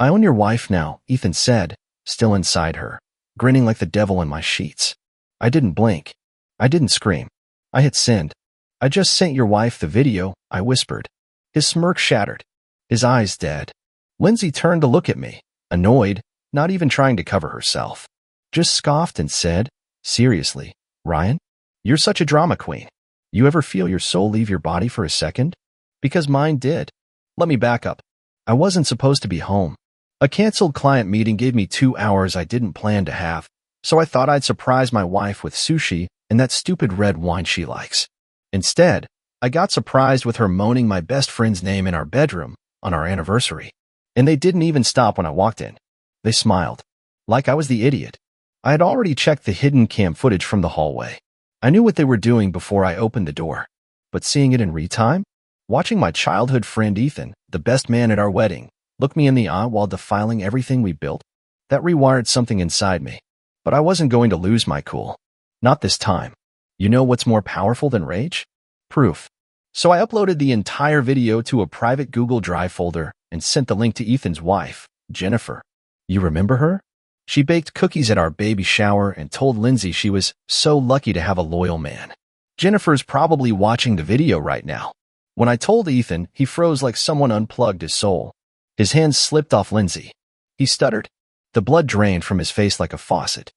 I own your wife now, Ethan said, still inside her, grinning like the devil in my sheets. I didn't blink. I didn't scream. I had sinned. I just sent your wife the video, I whispered. His smirk shattered. His eyes dead. Lindsay turned to look at me, annoyed, not even trying to cover herself. Just scoffed and said, seriously, Ryan? You're such a drama queen. You ever feel your soul leave your body for a second? Because mine did. Let me back up. I wasn't supposed to be home. A canceled client meeting gave me 2 hours I didn't plan to have, so I thought I'd surprise my wife with sushi and that stupid red wine she likes. Instead, I got surprised with her moaning my best friend's name in our bedroom on our anniversary. And they didn't even stop when I walked in. They smiled. Like I was the idiot. I had already checked the hidden cam footage from the hallway. I knew what they were doing before I opened the door. But seeing it in real-time? Watching my childhood friend Ethan, the best man at our wedding, look me in the eye while defiling everything we built, that rewired something inside me. But I wasn't going to lose my cool. Not this time. You know what's more powerful than rage? Proof. So I uploaded the entire video to a private Google Drive folder and sent the link to Ethan's wife, Jennifer. You remember her? She baked cookies at our baby shower and told Lindsay she was so lucky to have a loyal man. Jennifer's probably watching the video right now. When I told Ethan, he froze like someone unplugged his soul. His hands slipped off Lindsay. He stuttered. The blood drained from his face like a faucet.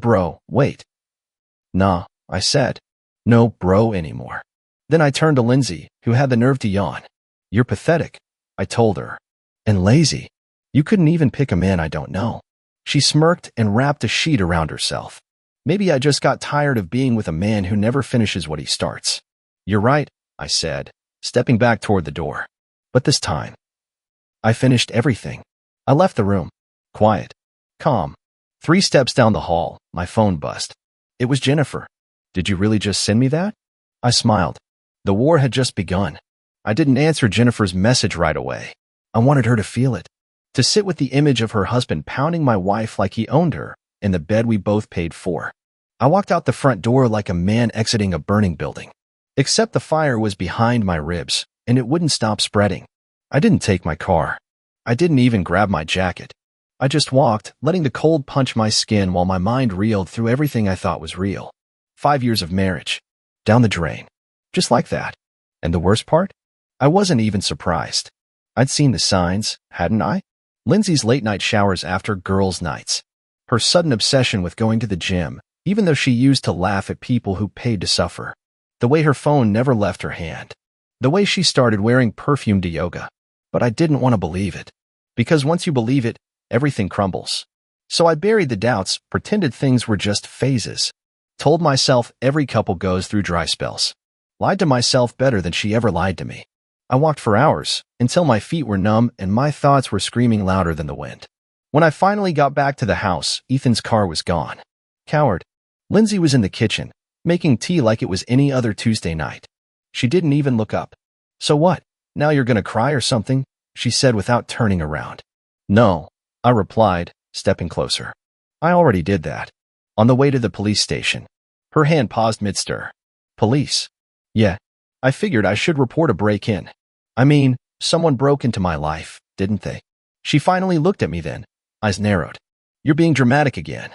Bro, wait. Nah, I said. No bro anymore. Then I turned to Lindsay, who had the nerve to yawn. You're pathetic, I told her. And lazy. You couldn't even pick a man I don't know. She smirked and wrapped a sheet around herself. Maybe I just got tired of being with a man who never finishes what he starts. You're right, I said, stepping back toward the door. But this time, I finished everything. I left the room. Quiet. Calm. 3 steps down the hall, my phone buzzed. It was Jennifer. Did you really just send me that? I smiled. The war had just begun. I didn't answer Jennifer's message right away. I wanted her to feel it. To sit with the image of her husband pounding my wife like he owned her in the bed we both paid for. I walked out the front door like a man exiting a burning building. Except the fire was behind my ribs, and it wouldn't stop spreading. I didn't take my car. I didn't even grab my jacket. I just walked, letting the cold punch my skin while my mind reeled through everything I thought was real. 5 years of marriage. Down the drain. Just like that. And the worst part? I wasn't even surprised. I'd seen the signs, hadn't I? Lindsay's late-night showers after girls' nights. Her sudden obsession with going to the gym, even though she used to laugh at people who paid to suffer. The way her phone never left her hand. The way she started wearing perfume to yoga. But I didn't want to believe it. Because once you believe it, everything crumbles. So I buried the doubts, pretended things were just phases. Told myself every couple goes through dry spells. Lied to myself better than she ever lied to me. I walked for hours, until my feet were numb and my thoughts were screaming louder than the wind. When I finally got back to the house, Ethan's car was gone. Coward. Lindsay was in the kitchen, making tea like it was any other Tuesday night. She didn't even look up. So what? Now you're gonna cry or something? She said without turning around. No, I replied, stepping closer. I already did that. On the way to the police station. Her hand paused mid-stir. Police? Yeah. I figured I should report a break-in. I mean, someone broke into my life, didn't they? She finally looked at me then, eyes narrowed. You're being dramatic again.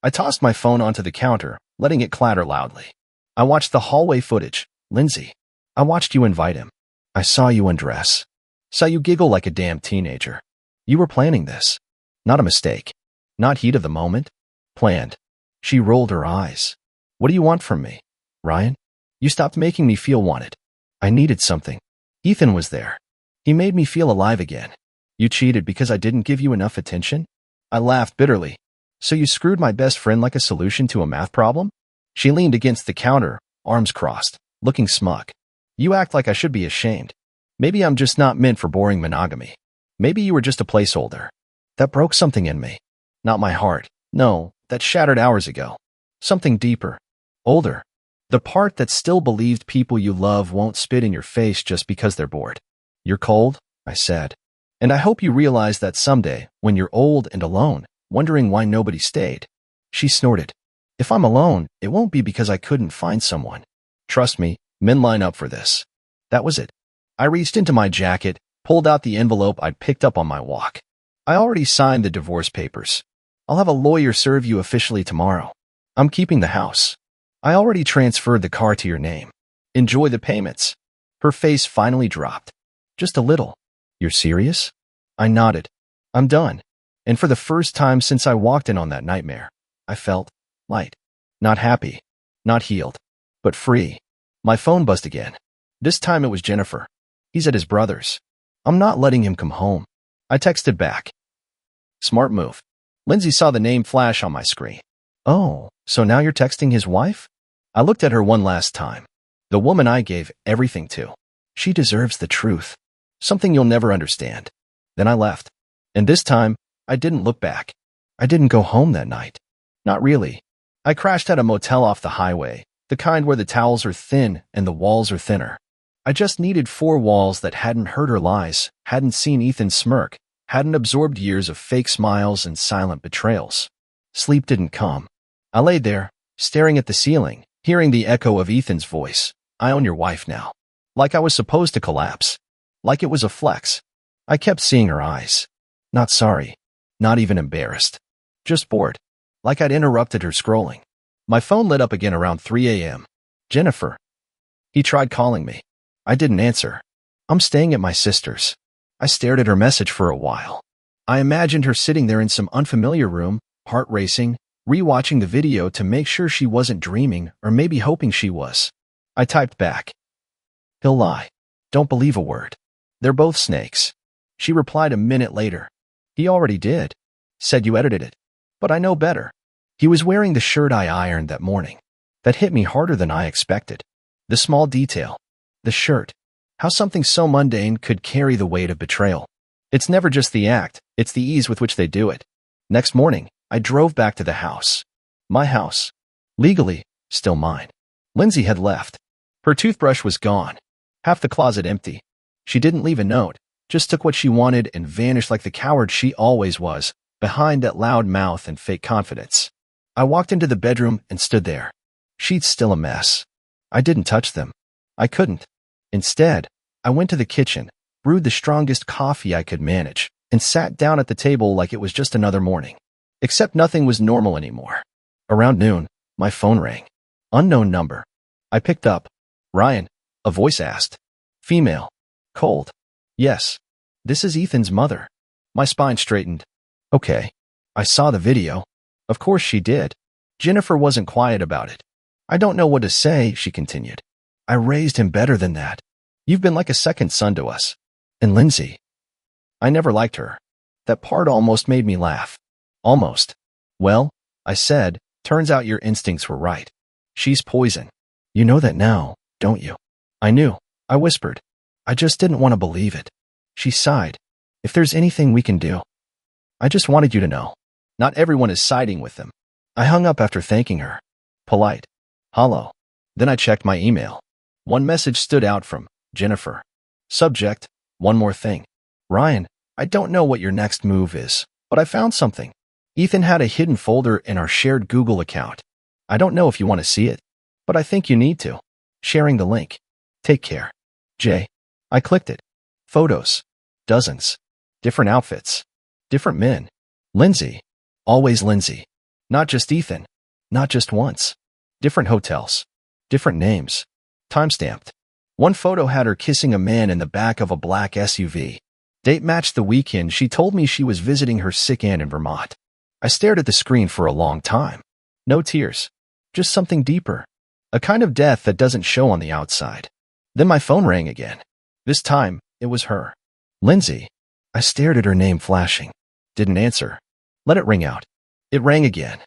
I tossed my phone onto the counter, letting it clatter loudly. I watched the hallway footage. Lindsay. I watched you invite him. I saw you undress. Saw you giggle like a damn teenager. You were planning this. Not a mistake. Not heat of the moment. Planned. She rolled her eyes. What do you want from me, Ryan? You stopped making me feel wanted. I needed something. Ethan was there. He made me feel alive again. You cheated because I didn't give you enough attention? I laughed bitterly. So you screwed my best friend like a solution to a math problem? She leaned against the counter, arms crossed, looking smug. You act like I should be ashamed. Maybe I'm just not meant for boring monogamy. Maybe you were just a placeholder. That broke something in me. Not my heart. No, that shattered hours ago. Something deeper. Older. The part that still believed people you love won't spit in your face just because they're bored. You're cold, I said. And I hope you realize that someday, when you're old and alone, wondering why nobody stayed. She snorted. If I'm alone, it won't be because I couldn't find someone. Trust me, men line up for this. That was it. I reached into my jacket, pulled out the envelope I'd picked up on my walk. I already signed the divorce papers. I'll have a lawyer serve you officially tomorrow. I'm keeping the house. I already transferred the car to your name. Enjoy the payments. Her face finally dropped. Just a little. You're serious? I nodded. I'm done. And for the first time since I walked in on that nightmare, I felt light. Not happy. Not healed. But free. My phone buzzed again. This time it was Jennifer. He's at his brother's. I'm not letting him come home. I texted back. Smart move. Lindsay saw the name flash on my screen. Oh, so now you're texting his wife? I looked at her one last time. The woman I gave everything to. She deserves the truth. Something you'll never understand. Then I left. And this time, I didn't look back. I didn't go home that night. Not really. I crashed at a motel off the highway, the kind where the towels are thin and the walls are thinner. I just needed 4 walls that hadn't heard her lies, hadn't seen Ethan smirk, hadn't absorbed years of fake smiles and silent betrayals. Sleep didn't come. I lay there, staring at the ceiling, hearing the echo of Ethan's voice. I own your wife now. Like I was supposed to collapse. Like it was a flex. I kept seeing her eyes. Not sorry. Not even embarrassed. Just bored. Like I'd interrupted her scrolling. My phone lit up again around 3 a.m. Jennifer. He tried calling me. I didn't answer. I'm staying at my sister's. I stared at her message for a while. I imagined her sitting there in some unfamiliar room, heart racing, rewatching the video to make sure she wasn't dreaming or maybe hoping she was. I typed back. He'll lie. Don't believe a word. They're both snakes. She replied a minute later. He already did. Said you edited it. But I know better. He was wearing the shirt I ironed that morning. That hit me harder than I expected. The small detail. The shirt. How something so mundane could carry the weight of betrayal. It's never just the act, it's the ease with which they do it. Next morning, I drove back to the house. My house. Legally, still mine. Lindsay had left. Her toothbrush was gone. Half the closet empty. She didn't leave a note, just took what she wanted and vanished like the coward she always was, behind that loud mouth and fake confidence. I walked into the bedroom and stood there. Sheets still a mess. I didn't touch them. I couldn't. Instead, I went to the kitchen, brewed the strongest coffee I could manage, and sat down at the table like it was just another morning. Except nothing was normal anymore. Around noon, my phone rang. Unknown number. I picked up. Ryan, a voice asked. Female. Cold. Yes. This is Ethan's mother. My spine straightened. Okay. I saw the video. Of course she did. Jennifer wasn't quiet about it. I don't know what to say, she continued. I raised him better than that. You've been like a second son to us. And Lindsay. I never liked her. That part almost made me laugh. Almost. Well, I said, turns out your instincts were right. She's poison. You know that now, don't you? I knew. I whispered. I just didn't want to believe it. She sighed. If there's anything we can do. I just wanted you to know. Not everyone is siding with them. I hung up after thanking her. Polite. Hollow. Then I checked my email. One message stood out from Jennifer. Subject, one more thing. Ryan, I don't know what your next move is, but I found something. Ethan had a hidden folder in our shared Google account. I don't know if you want to see it, but I think you need to. Sharing the link. Take care. Jay. I clicked it. Photos. Dozens. Different outfits. Different men. Lindsay. Always Lindsay. Not just Ethan. Not just once. Different hotels. Different names. Timestamped. One photo had her kissing a man in the back of a black SUV. Date matched the weekend she told me she was visiting her sick aunt in Vermont. I stared at the screen for a long time. No tears. Just something deeper. A kind of death that doesn't show on the outside. Then my phone rang again. This time, it was her. Lindsay. I stared at her name flashing. Didn't answer. Let it ring out. It rang again.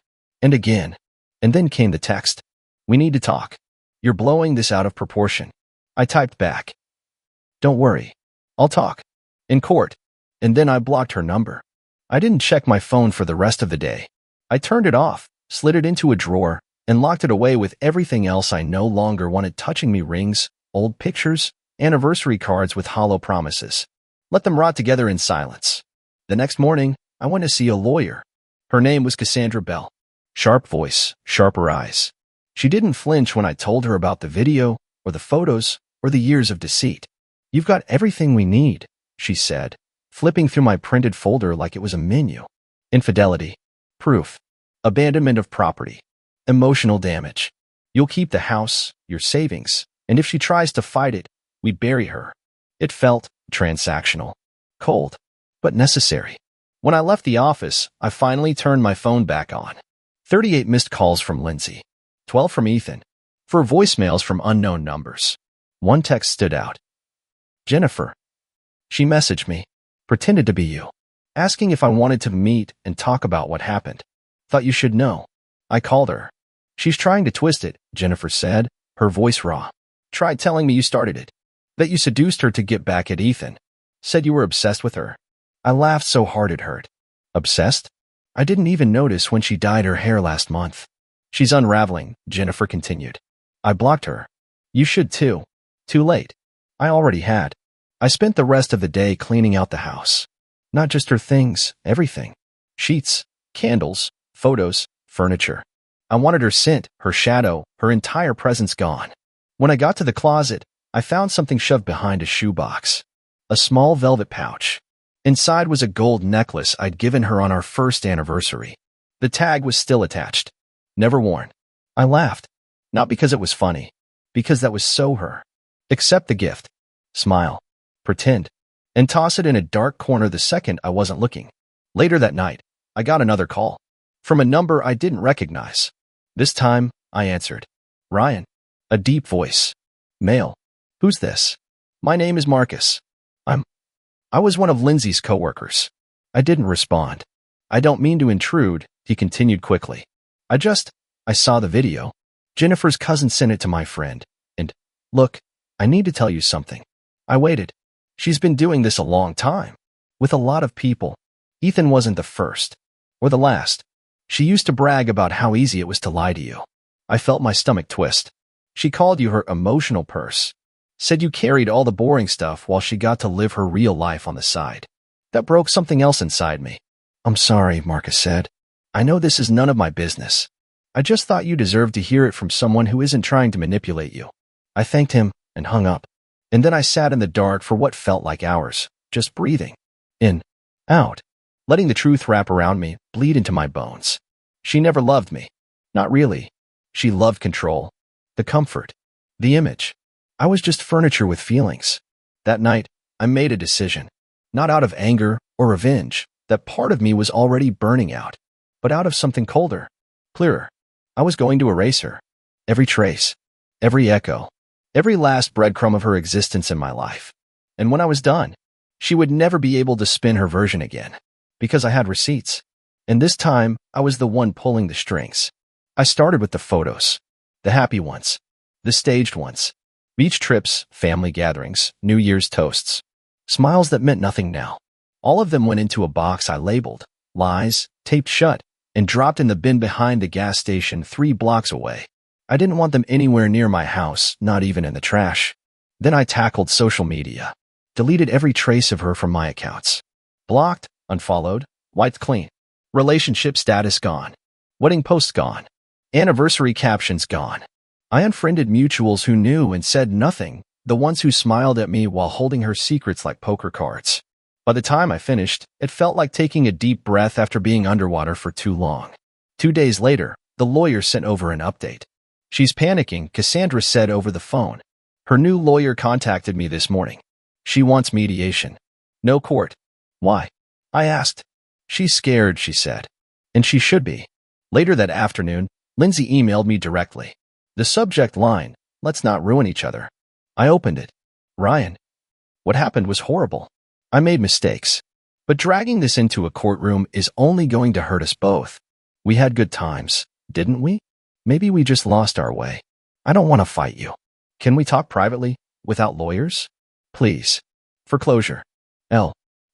And again. And then came the text. We need to talk. You're blowing this out of proportion. I typed back. Don't worry. I'll talk. In court. And then I blocked her number. I didn't check my phone for the rest of the day. I turned it off, slid it into a drawer, and locked it away with everything else I no longer wanted touching me: rings, old pictures, anniversary cards with hollow promises. Let them rot together in silence. The next morning, I went to see a lawyer. Her name was Cassandra Bell. Sharp voice, sharper eyes. She didn't flinch when I told her about the video, or the photos, or the years of deceit. You've got everything we need, she said. flipping through my printed folder like it was a menu. Infidelity. Proof. Abandonment of property. Emotional damage. You'll keep the house, your savings, and if she tries to fight it, we bury her. It felt transactional. Cold, but necessary. When I left the office, I finally turned my phone back on. 38 missed calls from Lindsay. 12 from Ethan. 4 voicemails from unknown numbers. One text stood out. Jennifer. She messaged me. Pretended to be you. Asking if I wanted to meet and talk about what happened. Thought you should know. I called her. She's trying to twist it, Jennifer said, her voice raw. Tried telling me you started it. That you seduced her to get back at Ethan. Said you were obsessed with her. I laughed so hard it hurt. Obsessed? I didn't even notice when she dyed her hair last month. She's unraveling, Jennifer continued. I blocked her. You should too. Too late. I already had. I spent the rest of the day cleaning out the house. Not just her things, everything. Sheets, candles, photos, furniture. I wanted her scent, her shadow, her entire presence gone. When I got to the closet, I found something shoved behind a shoebox. A small velvet pouch. Inside was a gold necklace I'd given her on our first anniversary. The tag was still attached. Never worn. I laughed. Not because it was funny. Because that was so her. Accept the gift. Smile. Pretend. And toss it in a dark corner the second I wasn't looking. Later that night, I got another call. From a number I didn't recognize. This time, I answered. Ryan. A deep voice. Male. Who's this? My name is Marcus. I was one of Lindsay's coworkers. I didn't respond. I don't mean to intrude, he continued quickly. I saw the video. Jennifer's cousin sent it to my friend. And, look, I need to tell you something. I waited. She's been doing this a long time. With a lot of people. Ethan wasn't the first. Or the last. She used to brag about how easy it was to lie to you. I felt my stomach twist. She called you her emotional purse. Said you carried all the boring stuff while she got to live her real life on the side. That broke something else inside me. I'm sorry, Marcus said. I know this is none of my business. I just thought you deserved to hear it from someone who isn't trying to manipulate you. I thanked him and hung up. And then I sat in the dark for what felt like hours, just breathing. In, out, letting the truth wrap around me, bleed into my bones. She never loved me. Not really. She loved control. The comfort. The image. I was just furniture with feelings. That night, I made a decision. Not out of anger or revenge. That part of me was already burning out. But out of something colder. Clearer. I was going to erase her. Every trace. Every echo. Every last breadcrumb of her existence in my life. And when I was done, she would never be able to spin her version again. Because I had receipts. And this time, I was the one pulling the strings. I started with the photos. The happy ones. The staged ones. Beach trips, family gatherings, New Year's toasts. Smiles that meant nothing now. All of them went into a box I labeled, lies, taped shut, and dropped in the bin behind the gas station 3 blocks away. I didn't want them anywhere near my house, not even in the trash. Then I tackled social media. Deleted every trace of her from my accounts. Blocked, unfollowed, wiped clean. Relationship status gone. Wedding posts gone. Anniversary captions gone. I unfriended mutuals who knew and said nothing, the ones who smiled at me while holding her secrets like poker cards. By the time I finished, it felt like taking a deep breath after being underwater for too long. 2 days later, the lawyer sent over an update. She's panicking, Cassandra said over the phone. Her new lawyer contacted me this morning. She wants mediation. No court. Why? I asked. She's scared, she said. And she should be. Later that afternoon, Lindsay emailed me directly. The subject line, let's not ruin each other. I opened it. Ryan. What happened was horrible. I made mistakes. But dragging this into a courtroom is only going to hurt us both. We had good times, didn't we? Maybe we just lost our way. I don't want to fight you. Can we talk privately, without lawyers? Please. For closure.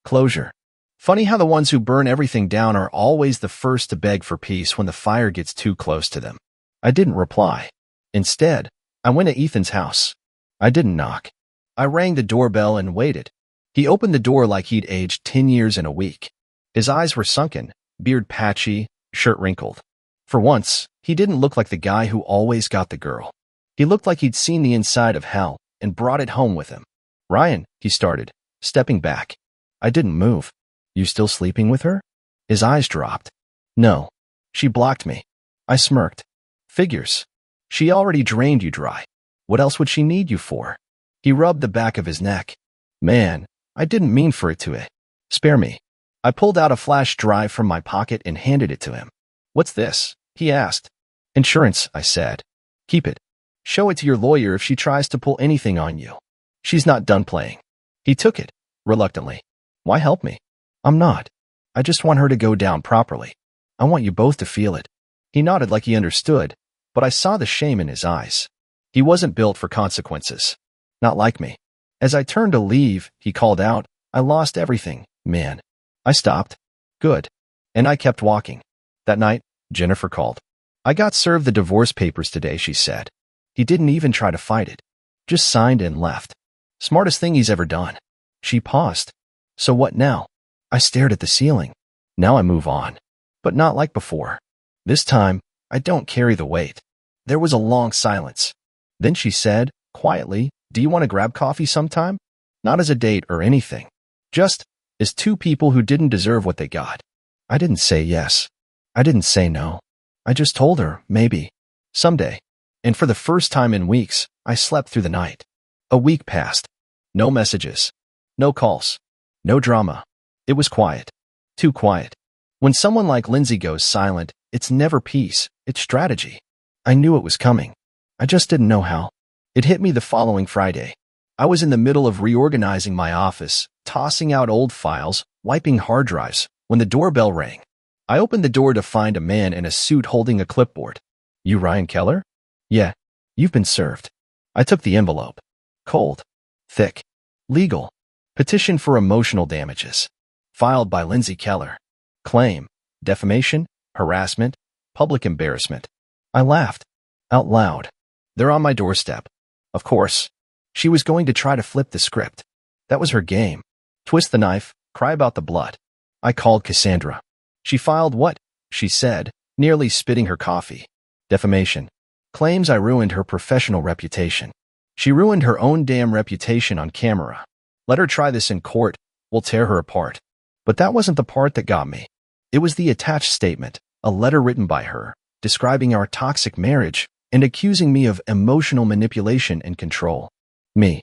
Closure. Funny how the ones who burn everything down are always the first to beg for peace when the fire gets too close to them. I didn't reply. Instead, I went to Ethan's house. I didn't knock. I rang the doorbell and waited. He opened the door like he'd aged 10 years in a week. His eyes were sunken, beard patchy, shirt wrinkled. For once, he didn't look like the guy who always got the girl. He looked like he'd seen the inside of hell and brought it home with him. Ryan, he started, stepping back. I didn't move. You still sleeping with her? His eyes dropped. No. She blocked me. I smirked. Figures. She already drained you dry. What else would she need you for? He rubbed the back of his neck. Man, I didn't mean for it to. Spare me. I pulled out a flash drive from my pocket and handed it to him. What's this? He asked. Insurance, I said. Keep it. Show it to your lawyer if she tries to pull anything on you. She's not done playing. He took it, reluctantly. Why help me? I'm not. I just want her to go down properly. I want you both to feel it. He nodded like he understood, but I saw the shame in his eyes. He wasn't built for consequences. Not like me. As I turned to leave, he called out, I lost everything, man. I stopped. Good. And I kept walking. That night, Jennifer called. I got served the divorce papers today, she said. He didn't even try to fight it. Just signed and left. Smartest thing he's ever done. She paused. So what now? I stared at the ceiling. Now I move on. But not like before. This time, I don't carry the weight. There was a long silence. Then she said, quietly, do you want to grab coffee sometime? Not as a date or anything. Just as two people who didn't deserve what they got. I didn't say yes. I didn't say no. I just told her, maybe. Someday. And for the first time in weeks, I slept through the night. A week passed. No messages. No calls. No drama. It was quiet. Too quiet. When someone like Lindsay goes silent, it's never peace, it's strategy. I knew it was coming. I just didn't know how. It hit me the following Friday. I was in the middle of reorganizing my office, tossing out old files, wiping hard drives, when the doorbell rang. I opened the door to find a man in a suit holding a clipboard. You Ryan Keller? Yeah. You've been served. I took the envelope. Cold. Thick. Legal. Petition for emotional damages. Filed by Lindsay Keller. Claim. Defamation. Harassment. Public embarrassment. I laughed. Out loud. They're on my doorstep. Of course. She was going to try to flip the script. That was her game. Twist the knife, cry about the blood. I called Cassandra. She filed what? She said, nearly spitting her coffee. Defamation. Claims I ruined her professional reputation. She ruined her own damn reputation on camera. Let her try this in court. We'll tear her apart. But that wasn't the part that got me. It was the attached statement, a letter written by her, describing our toxic marriage and accusing me of emotional manipulation and control. Me.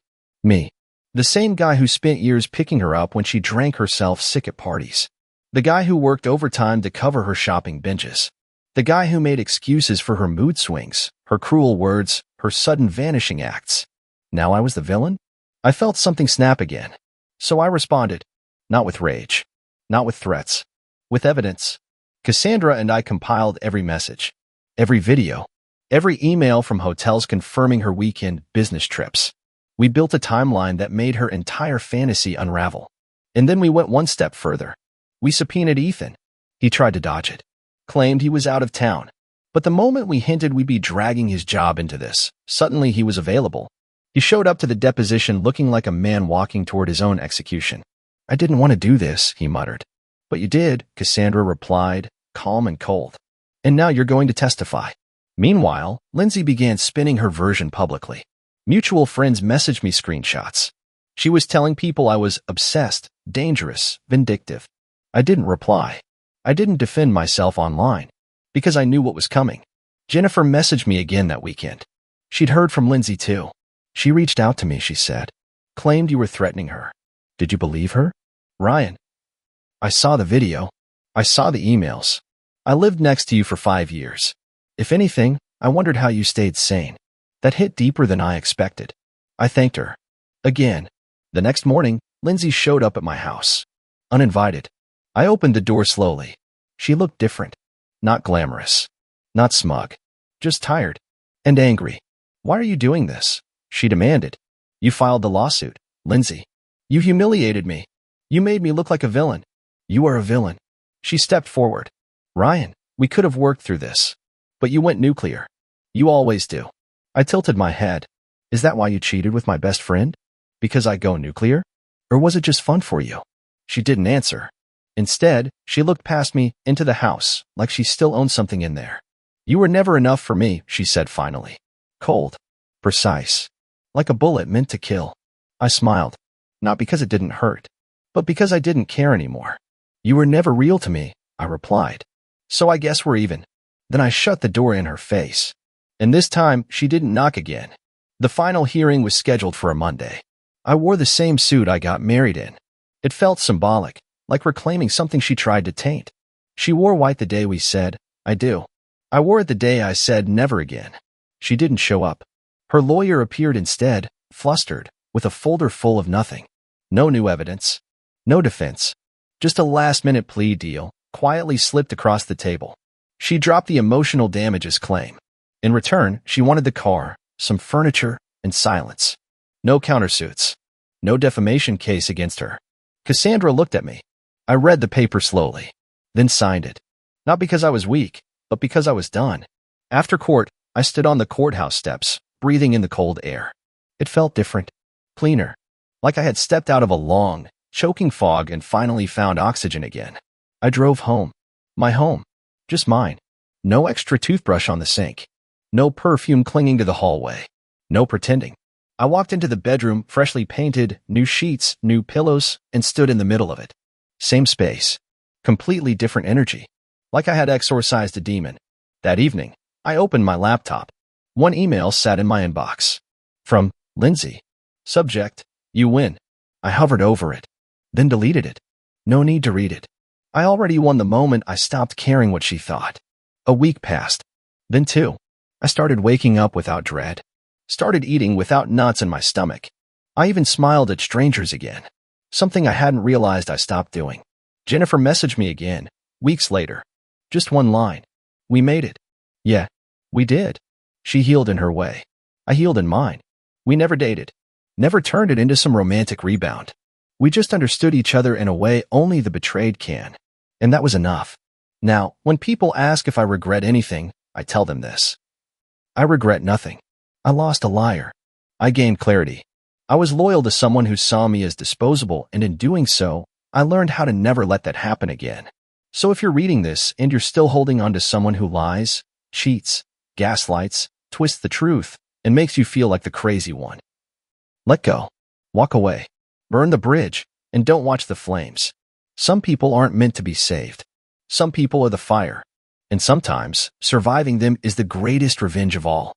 The same guy who spent years picking her up when she drank herself sick at parties. The guy who worked overtime to cover her shopping binges. The guy who made excuses for her mood swings, her cruel words, her sudden vanishing acts. Now I was the villain? I felt something snap again. So I responded. Not with rage. Not with threats. With evidence. Cassandra and I compiled every message. Every video. Every email from hotels confirming her weekend business trips. We built a timeline that made her entire fantasy unravel. And then we went one step further. We subpoenaed Ethan. He tried to dodge it. Claimed he was out of town. But the moment we hinted we'd be dragging his job into this, suddenly he was available. He showed up to the deposition looking like a man walking toward his own execution. I didn't want to do this, he muttered. But you did, Cassandra replied, calm and cold. And now you're going to testify. Meanwhile, Lindsay began spinning her version publicly. Mutual friends messaged me screenshots. She was telling people I was obsessed, dangerous, vindictive. I didn't reply. I didn't defend myself online, because I knew what was coming. Jennifer messaged me again that weekend. She'd heard from Lindsay too. She reached out to me, she said. Claimed you were threatening her. Did you believe her? Ryan. I saw the video. I saw the emails. I lived next to you for 5 years. If anything, I wondered how you stayed sane. That hit deeper than I expected. I thanked her. Again. The next morning, Lindsay showed up at my house. Uninvited. I opened the door slowly. She looked different. Not glamorous. Not smug. Just tired. And angry. Why are you doing this? She demanded. You filed the lawsuit, Lindsay. You humiliated me. You made me look like a villain. You are a villain. She stepped forward. Ryan, we could have worked through this. But you went nuclear. You always do. I tilted my head. Is that why you cheated with my best friend? Because I go nuclear? Or was it just fun for you? She didn't answer. Instead, she looked past me into the house, like she still owned something in there. You were never enough for me, she said finally. Cold. Precise. Like a bullet meant to kill. I smiled. Not because it didn't hurt. But because I didn't care anymore. You were never real to me, I replied. So I guess we're even. Then I shut the door in her face. And this time, she didn't knock again. The final hearing was scheduled for a Monday. I wore the same suit I got married in. It felt symbolic, like reclaiming something she tried to taint. She wore white the day we said, I do. I wore it the day I said never again. She didn't show up. Her lawyer appeared instead, flustered, with a folder full of nothing. No new evidence. No defense. Just a last-minute plea deal, quietly slipped across the table. She dropped the emotional damages claim. In return, she wanted the car, some furniture, and silence. No countersuits. No defamation case against her. Cassandra looked at me. I read the paper slowly, then signed it. Not because I was weak, but because I was done. After court, I stood on the courthouse steps, breathing in the cold air. It felt different, cleaner, like I had stepped out of a long, choking fog and finally found oxygen again. I drove home. My home. Just mine. No extra toothbrush on the sink. No perfume clinging to the hallway. No pretending. I walked into the bedroom, freshly painted, new sheets, new pillows, and stood in the middle of it. Same space. Completely different energy. Like I had exorcised a demon. That evening, I opened my laptop. One email sat in my inbox. From Lindsay. Subject, you win. I hovered over it, then deleted it. No need to read it. I already won the moment I stopped caring what she thought. A week passed. Then two. I started waking up without dread. Started eating without knots in my stomach. I even smiled at strangers again. Something I hadn't realized I stopped doing. Jennifer messaged me again, weeks later. Just one line. We made it. Yeah, we did. She healed in her way. I healed in mine. We never dated. Never turned it into some romantic rebound. We just understood each other in a way only the betrayed can. And that was enough. Now, when people ask if I regret anything, I tell them this. I regret nothing. I lost a liar. I gained clarity. I was loyal to someone who saw me as disposable, and in doing so, I learned how to never let that happen again. So if you're reading this and you're still holding on to someone who lies, cheats, gaslights, twists the truth, and makes you feel like the crazy one, let go. Walk away. Burn the bridge, and don't watch the flames. Some people aren't meant to be saved. Some people are the fire. And sometimes, surviving them is the greatest revenge of all.